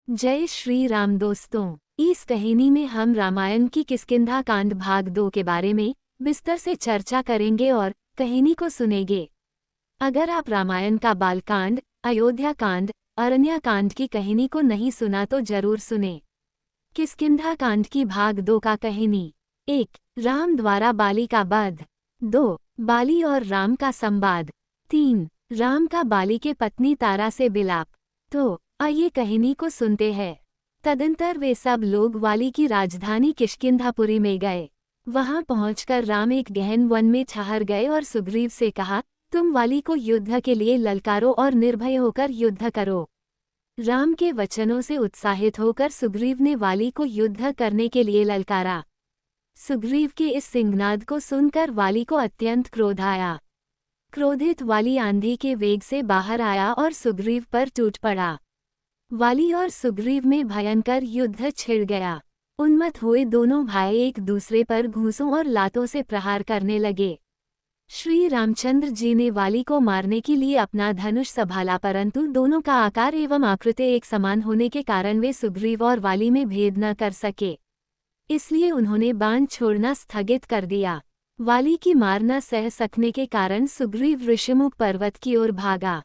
जय श्री राम दोस्तों। इस कहानी में हम रामायण की किष्किंधा कांड भाग 2 के बारे में विस्तार से चर्चा करेंगे और कहानी को सुनेंगे। अगर आप रामायण का बालकांड, अयोध्या कांड, अरण्या कांड की कहानी को नहीं सुना तो जरूर सुने। किष्किंधा कांड की भाग 2 का कहानी। 1. राम द्वारा बाली का वध। 2. बाली और राम का संवाद। 3. राम का बाली के पत्नी तारा से विलाप। तो आइए कहानी को सुनते हैं। तदंतर वे सब लोग वाली की राजधानी किष्किंधापुरी में गए। वहां पहुंचकर राम एक गहन वन में ठहर गए और सुग्रीव से कहा, तुम वाली को युद्ध के लिए ललकारो और निर्भय होकर युद्ध करो। राम के वचनों से उत्साहित होकर सुग्रीव ने वाली को युद्ध करने के लिए ललकारा। सुग्रीव के इस सिंहनाद को सुनकर वाली को अत्यंत क्रोध आया। क्रोधित वाली आंधी के वेग से बाहर आया और सुग्रीव पर टूट पड़ा। वाली और सुग्रीव में भयंकर युद्ध छिड़ गया। उन्मत्त हुए दोनों भाई एक दूसरे पर घूंसों और लातों से प्रहार करने लगे। श्री रामचंद्र जी ने वाली को मारने के लिए अपना धनुष संभाला, परंतु दोनों का आकार एवं आकृति एक समान होने के कारण वे सुग्रीव और वाली में भेद न कर सके। इसलिए उन्होंने बाण छोड़ना स्थगित कर दिया। वाली की मार न सह सकने के कारण सुग्रीव ऋषिमुख पर्वत की ओर भागा।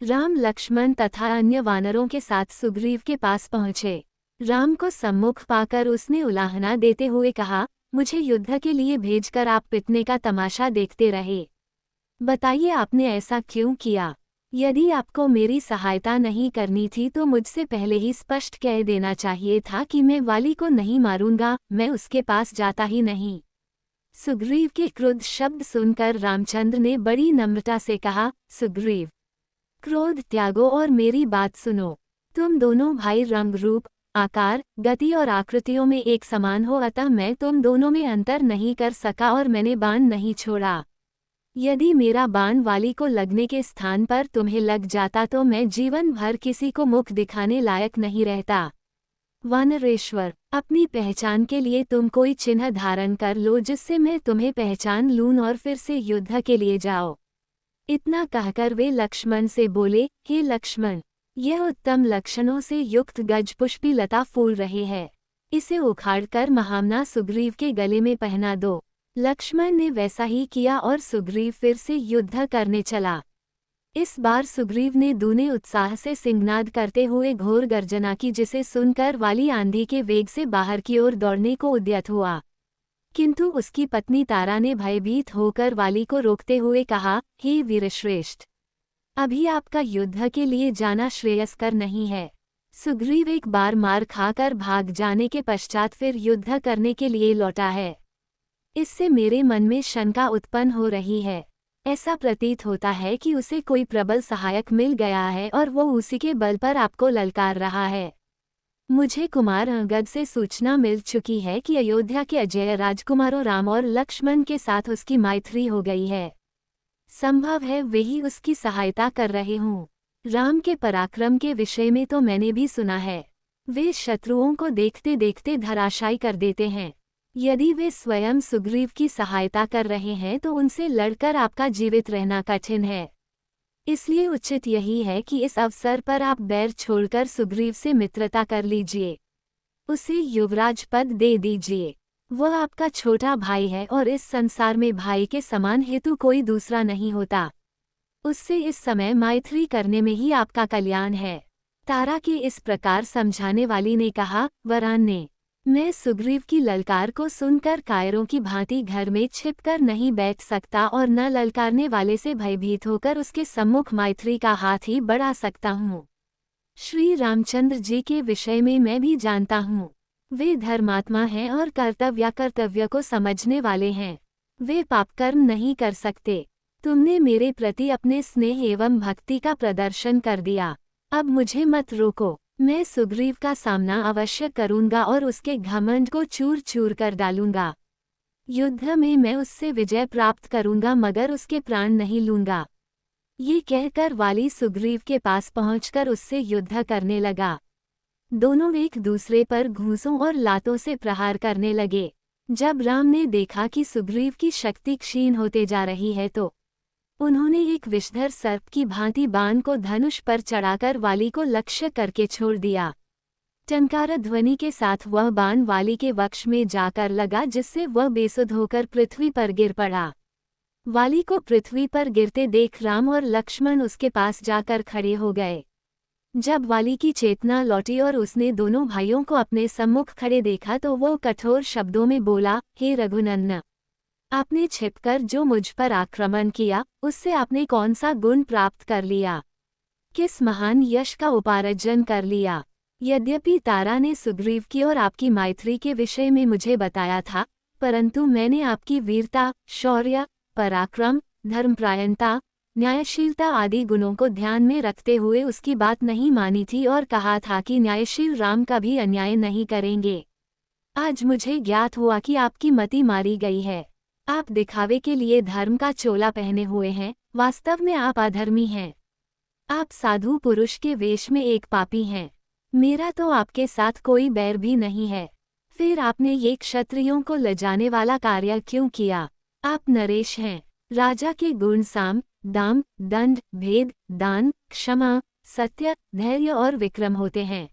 राम, लक्ष्मण तथा अन्य वानरों के साथ सुग्रीव के पास पहुंचे। राम को सम्मुख पाकर उसने उलाहना देते हुए कहा, मुझे युद्ध के लिए भेजकर आप पिटने का तमाशा देखते रहे। बताइए आपने ऐसा क्यों किया? यदि आपको मेरी सहायता नहीं करनी थी तो मुझसे पहले ही स्पष्ट कह देना चाहिए था कि मैं वाली को नहीं मारूंगा, मैं उसके पास जाता ही नहीं। सुग्रीव के क्रुद्ध शब्द सुनकर रामचंद्र ने बड़ी नम्रता से कहा, सुग्रीव, क्रोध त्यागो और मेरी बात सुनो। तुम दोनों भाई रंग रूप, आकार, गति और आकृतियों में एक समान हो, अतः मैं तुम दोनों में अंतर नहीं कर सका और मैंने बाण नहीं छोड़ा। यदि मेरा बाण वाली को लगने के स्थान पर तुम्हें लग जाता तो मैं जीवन भर किसी को मुख दिखाने लायक नहीं रहता। वानरेश्वर, अपनी पहचान के लिए तुम कोई चिन्ह धारण कर लो जिससे मैं तुम्हें पहचान लूं और फिर से युद्ध के लिए जाओ। इतना कहकर वे लक्ष्मण से बोले, हे लक्ष्मण, यह उत्तम लक्षणों से युक्त गजपुष्पी लता फूल रही है। इसे उखाड़कर महामना सुग्रीव के गले में पहना दो। लक्ष्मण ने वैसा ही किया और सुग्रीव फिर से युद्ध करने चला। इस बार सुग्रीव ने दूने उत्साह से सिंहनाद करते हुए घोर गर्जना की, जिसे सुनकर वाली आंधी के वेग से बाहर की ओर दौड़ने को उद्यत हुआ। किंतु उसकी पत्नी तारा ने भयभीत होकर वाली को रोकते हुए कहा, हे वीरश्रेष्ठ, अभी आपका युद्ध के लिए जाना श्रेयस्कर नहीं है। सुग्रीव एक बार मार खाकर भाग जाने के पश्चात फिर युद्ध करने के लिए लौटा है। इससे मेरे मन में शंका उत्पन्न हो रही है। ऐसा प्रतीत होता है कि उसे कोई प्रबल सहायक मिल गया है और वो उसी के बल पर आपको ललकार रहा है। मुझे कुमार अंगद से सूचना मिल चुकी है कि अयोध्या के अजेय राजकुमारों राम और लक्ष्मण के साथ उसकी मैत्री हो गई है। संभव है वे ही उसकी सहायता कर रहे हों। राम के पराक्रम के विषय में तो मैंने भी सुना है। वे शत्रुओं को देखते देखते धराशायी कर देते हैं। यदि वे स्वयं सुग्रीव की सहायता कर रहे हैं तो उनसे लड़कर आपका जीवित रहना कठिन है। इसलिए उचित यही है कि इस अवसर पर आप बैर छोड़कर सुग्रीव से मित्रता कर लीजिए। उसे युवराज पद दे दीजिए। वह आपका छोटा भाई है और इस संसार में भाई के समान हेतु कोई दूसरा नहीं होता। उससे इस समय मैत्री करने में ही आपका कल्याण है। तारा के इस प्रकार समझाने वाली ने कहा, वरान ने, मैं सुग्रीव की ललकार को सुनकर कायरों की भांति घर में छिपकर नहीं बैठ सकता और न ललकारने वाले से भयभीत होकर उसके सम्मुख मैत्री का हाथ ही बढ़ा सकता हूँ। श्री रामचंद्र जी के विषय में मैं भी जानता हूँ। वे धर्मात्मा हैं और कर्तव्य को समझने वाले हैं। वे पापकर्म नहीं कर सकते। तुमने मेरे प्रति अपने स्नेह एवं भक्ति का प्रदर्शन कर दिया। अब मुझे मत रोको। मैं सुग्रीव का सामना अवश्य करूंगा और उसके घमंड को चूर चूर कर डालूंगा। युद्ध में मैं उससे विजय प्राप्त करूंगा मगर उसके प्राण नहीं लूंगा। ये कहकर वाली सुग्रीव के पास पहुंचकर उससे युद्ध करने लगा। दोनों एक दूसरे पर घूंसों और लातों से प्रहार करने लगे। जब राम ने देखा कि सुग्रीव की शक्ति क्षीण होते जा रही है तो उन्होंने एक विषधर सर्प की भांति बाण को धनुष पर चढ़ाकर वाली को लक्ष्य करके छोड़ दिया। टंकार ध्वनि के साथ वह बाण वाली के वक्ष में जाकर लगा, जिससे वह बेसुध होकर पृथ्वी पर गिर पड़ा। वाली को पृथ्वी पर गिरते देख राम और लक्ष्मण उसके पास जाकर खड़े हो गए। जब वाली की चेतना लौटी और उसने दोनों भाइयों को अपने सम्मुख खड़े देखा तो वो कठोर शब्दों में बोला, हे रघुनंदन, आपने छिपकर जो मुझ पर आक्रमण किया, उससे आपने कौन सा गुण प्राप्त कर लिया, किस महान यश का उपार्जन कर लिया। यद्यपि तारा ने सुग्रीव की और आपकी मैत्री के विषय में मुझे बताया था, परंतु मैंने आपकी वीरता, शौर्य, पराक्रम, धर्मपरायणता, न्यायशीलता आदि गुणों को ध्यान में रखते हुए उसकी बात नहीं मानी थी और कहा था कि न्यायशील राम कभी अन्याय नहीं करेंगे। आज मुझे ज्ञात हुआ कि आपकी मति मारी गई है। आप दिखावे के लिए धर्म का चोला पहने हुए हैं, वास्तव में आप अधर्मी हैं। आप साधु पुरुष के वेश में एक पापी हैं। मेरा तो आपके साथ कोई बैर भी नहीं है, फिर आपने ये क्षत्रियों को लजाने वाला कार्य क्यों किया? आप नरेश हैं। राजा के गुण साम, दाम, दंड, भेद, दान, क्षमा, सत्य, धैर्य और विक्रम होते हैं।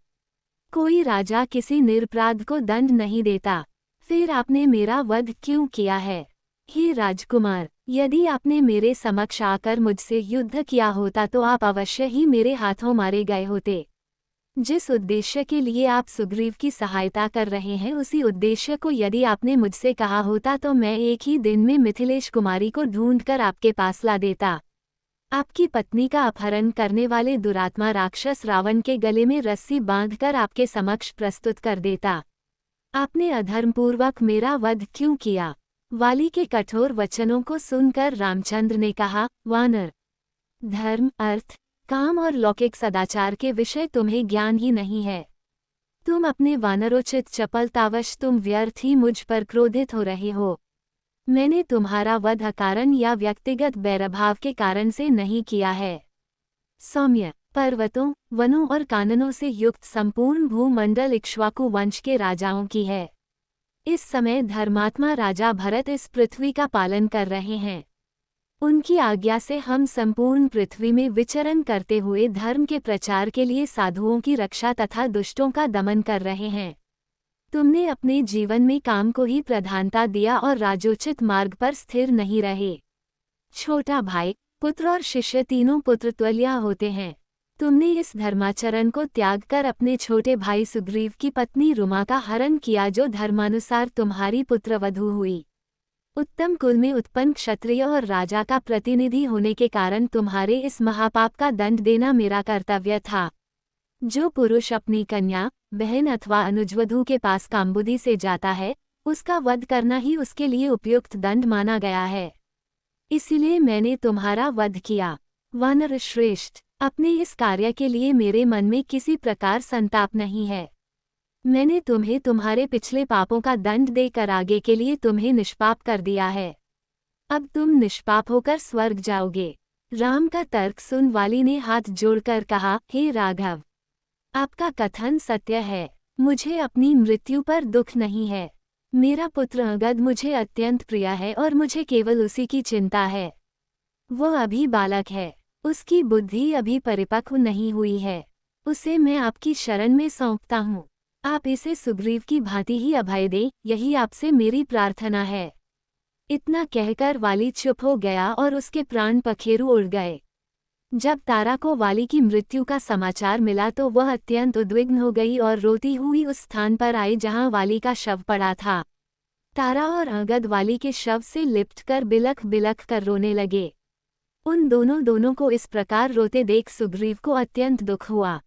कोई राजा किसी निरपराध को दंड नहीं देता। फिर आपने मेरा वध क्यों किया है? हे राजकुमार, यदि आपने मेरे समक्ष आकर मुझसे युद्ध किया होता तो आप अवश्य ही मेरे हाथों मारे गए होते। जिस उद्देश्य के लिए आप सुग्रीव की सहायता कर रहे हैं, उसी उद्देश्य को यदि आपने मुझसे कहा होता तो मैं एक ही दिन में मिथिलेश कुमारी को ढूंढकर आपके पास ला देता। आपकी पत्नी का अपहरण करने वाले दुरात्मा राक्षस रावण के गले में रस्सी बांधकर आपके समक्ष प्रस्तुत कर देता। आपने अधर्मपूर्वक मेरा वध क्यों किया? वाली के कठोर वचनों को सुनकर रामचंद्र ने कहा, वानर, धर्म, अर्थ, काम और लौकिक सदाचार के विषय तुम्हें ज्ञान ही नहीं है। तुम अपने वानरोचित चपलतावश तुम व्यर्थ ही मुझ पर क्रोधित हो रहे हो। मैंने तुम्हारा वध अकारण या व्यक्तिगत बैरभाव के कारण से नहीं किया है। सौम्य, पर्वतों, वनों और काननों से युक्त संपूर्ण भूमंडल इक्ष्वाकु वंश के राजाओं की है। इस समय धर्मात्मा राजा भरत इस पृथ्वी का पालन कर रहे हैं। उनकी आज्ञा से हम संपूर्ण पृथ्वी में विचरण करते हुए धर्म के प्रचार के लिए साधुओं की रक्षा तथा दुष्टों का दमन कर रहे हैं। तुमने अपने जीवन में काम को ही प्रधानता दिया और राजोचित मार्ग पर स्थिर नहीं रहे। छोटा भाई, पुत्र और शिष्य तीनों पुत्र तुल्य होते हैं। तुमने इस धर्माचरण को त्याग कर अपने छोटे भाई सुग्रीव की पत्नी रुमा का हरण किया, जो धर्मानुसार तुम्हारी पुत्रवधू हुई। उत्तम कुल में उत्पन्न क्षत्रिय और राजा का प्रतिनिधि होने के कारण तुम्हारे इस महापाप का दंड देना मेरा कर्तव्य था। जो पुरुष अपनी कन्या, बहन अथवा अनुजवधू के पास कामबुद्धि से जाता है, उसका वध करना ही उसके लिए उपयुक्त दंड माना गया है। इसलिए मैंने तुम्हारा वध किया। वानर श्रेष्ठ, अपने इस कार्य के लिए मेरे मन में किसी प्रकार संताप नहीं है। मैंने तुम्हें तुम्हारे पिछले पापों का दंड देकर आगे के लिए तुम्हें निष्पाप कर दिया है। अब तुम निष्पाप होकर स्वर्ग जाओगे। राम का तर्क सुन वाली ने हाथ जोड़कर कहा, हे राघव, आपका कथन सत्य है। मुझे अपनी मृत्यु पर दुख नहीं है। मेरा पुत्र अंगद मुझे अत्यंत प्रिय है और मुझे केवल उसी की चिंता है। वह अभी बालक है, उसकी बुद्धि अभी परिपक्व नहीं हुई है। उसे मैं आपकी शरण में सौंपता हूँ। आप इसे सुग्रीव की भांति ही अभय दें, यही आपसे मेरी प्रार्थना है। इतना कहकर वाली चुप हो गया और उसके प्राण पखेरु उड़ गए। जब तारा को वाली की मृत्यु का समाचार मिला तो वह अत्यंत उद्विग्न हो गई और रोती हुई उस स्थान पर आई जहां वाली का शव पड़ा था। तारा और अंगद वाली के शव से लिपटकर बिलख बिलख कर रोने लगे। उन दोनों को इस प्रकार रोते देख सुग्रीव को अत्यंत दुख हुआ।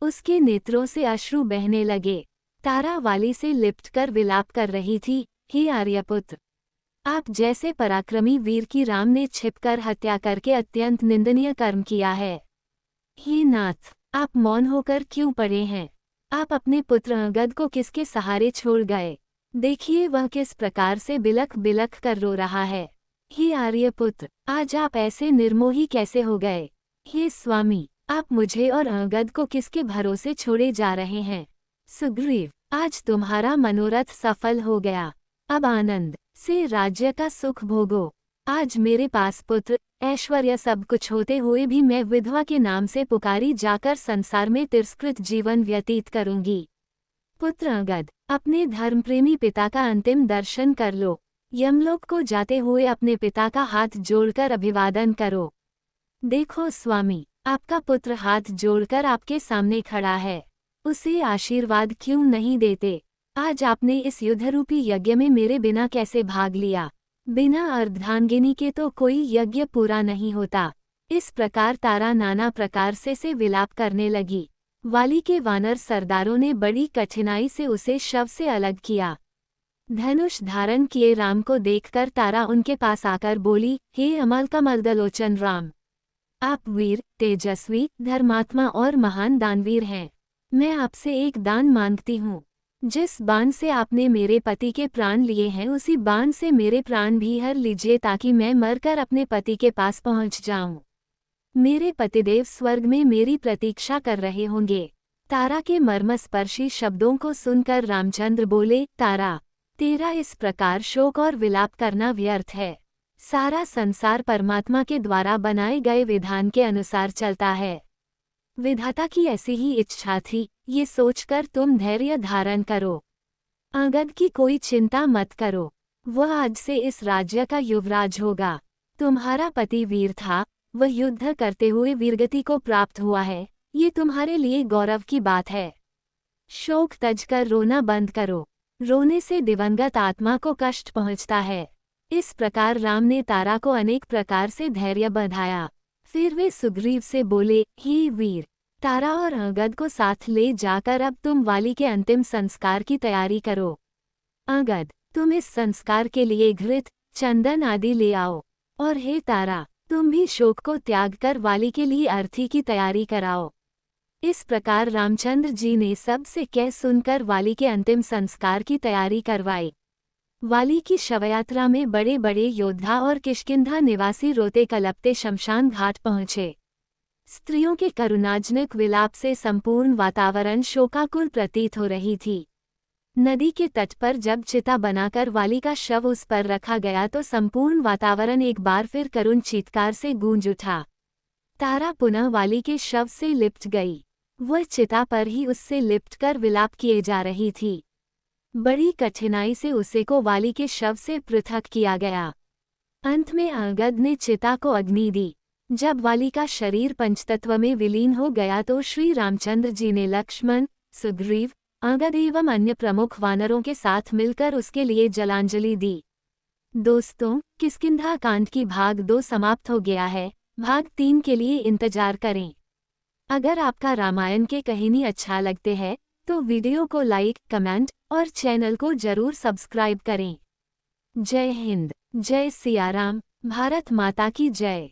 उसके नेत्रों से अश्रु बहने लगे। तारा वाली से लिपटकर विलाप कर रही थी, हे आर्यपुत्र, आप जैसे पराक्रमी वीर की राम ने छिपकर हत्या करके अत्यंत निंदनीय कर्म किया है। हे नाथ, आप मौन होकर क्यों पड़े हैं? आप अपने पुत्र अंगद को किसके सहारे छोड़ गए? देखिए वह किस प्रकार से बिलख बिलख कर रो रहा है। हे आर्यपुत्र, आज आप ऐसे निर्मोही कैसे हो गए? हे स्वामी, आप मुझे और अंगद को किसके भरोसे छोड़े जा रहे हैं? सुग्रीव, आज तुम्हारा मनोरथ सफल हो गया। अब आनंद से राज्य का सुख भोगो। आज मेरे पास पुत्र ऐश्वर्य सब कुछ होते हुए भी मैं विधवा के नाम से पुकारी जाकर संसार में तिरस्कृत जीवन व्यतीत करूंगी। पुत्र अंगद, अपने धर्मप्रेमी पिता का अंतिम दर्शन कर लो। यमलोक को जाते हुए अपने पिता का हाथ जोड़कर अभिवादन करो। देखो स्वामी, आपका पुत्र हाथ जोड़कर आपके सामने खड़ा है। उसे आशीर्वाद क्यों नहीं देते? आज आपने इस युद्धरूपी यज्ञ में मेरे बिना कैसे भाग लिया? बिना अर्धांगिनी के तो कोई यज्ञ पूरा नहीं होता। इस प्रकार तारा नाना प्रकार से विलाप करने लगी। वाली के वानर सरदारों ने बड़ी कठिनाई से उसे शव से अलग किया। धनुष धारण किए राम को देखकर तारा उनके पास आकर बोली, हे अमल कमलदलोचन राम, आप वीर, तेजस्वी, धर्मात्मा और महान दानवीर हैं। मैं आपसे एक दान मांगती हूँ। जिस बाण से आपने मेरे पति के प्राण लिए हैं उसी बाण से मेरे प्राण भी हर लीजिए ताकि मैं मरकर अपने पति के पास पहुँच जाऊं। मेरे पतिदेव स्वर्ग में मेरी प्रतीक्षा कर रहे होंगे। तारा के मर्मस्पर्शी शब्दों को सुनकर रामचंद्र बोले, तारा, तेरा इस प्रकार शोक और विलाप करना व्यर्थ है। सारा संसार परमात्मा के द्वारा बनाए गए विधान के अनुसार चलता है। विधाता की ऐसी ही इच्छा थी, ये सोचकर तुम धैर्य धारण करो। अंगद की कोई चिंता मत करो, वह आज से इस राज्य का युवराज होगा। तुम्हारा पति वीर था, वह युद्ध करते हुए वीरगति को प्राप्त हुआ है, ये तुम्हारे लिए गौरव की बात है। शोक तजकर रोना बंद करो, रोने से दिवंगत आत्मा को कष्ट पहुंचता है। इस प्रकार राम ने तारा को अनेक प्रकार से धैर्य बंधाया। फिर वे सुग्रीव से बोले, हे वीर, तारा और अंगद को साथ ले जाकर अब तुम वाली के अंतिम संस्कार की तैयारी करो। अंगद, तुम इस संस्कार के लिए घृत, चंदन आदि ले आओ, और हे तारा, तुम भी शोक को त्याग कर वाली के लिए अर्थी की तैयारी कराओ। इस प्रकार रामचंद्र जी ने सब से कह सुनकर वाली के अंतिम संस्कार की तैयारी करवाई। वाली की शवयात्रा में बड़े बड़े योद्धा और किष्किंधा निवासी रोते कलपते शमशान घाट पहुँचे। स्त्रियों के करुणाजनक विलाप से संपूर्ण वातावरण शोकाकुल प्रतीत हो रही थी। नदी के तट पर जब चिता बनाकर वाली का शव उस पर रखा गया तो संपूर्ण वातावरण एक बार फिर करुण चीत्कार से गूंज उठा। तारा पुनः वाली के शव से लिपट गई। वह चिता पर ही उससे लिपटकर विलाप किए जा रही थी। बड़ी कठिनाई से उसे को वाली के शव से पृथक किया गया। अंत में अंगद ने चिता को अग्नि दी। जब वाली का शरीर पंचतत्व में विलीन हो गया तो श्री रामचंद्र जी ने लक्ष्मण, सुग्रीव, अंगद एवं अन्य प्रमुख वानरों के साथ मिलकर उसके लिए जलांजलि दी। दोस्तों, किष्किंधा कांड की भाग 2 समाप्त हो गया है। भाग 3 के लिए इंतजार करें। अगर आपका रामायण के कहानी अच्छा लगते हैं तो वीडियो को लाइक, कमेंट और चैनल को जरूर सब्सक्राइब करें। जय हिंद, जय सिया राम, भारत माता की जय।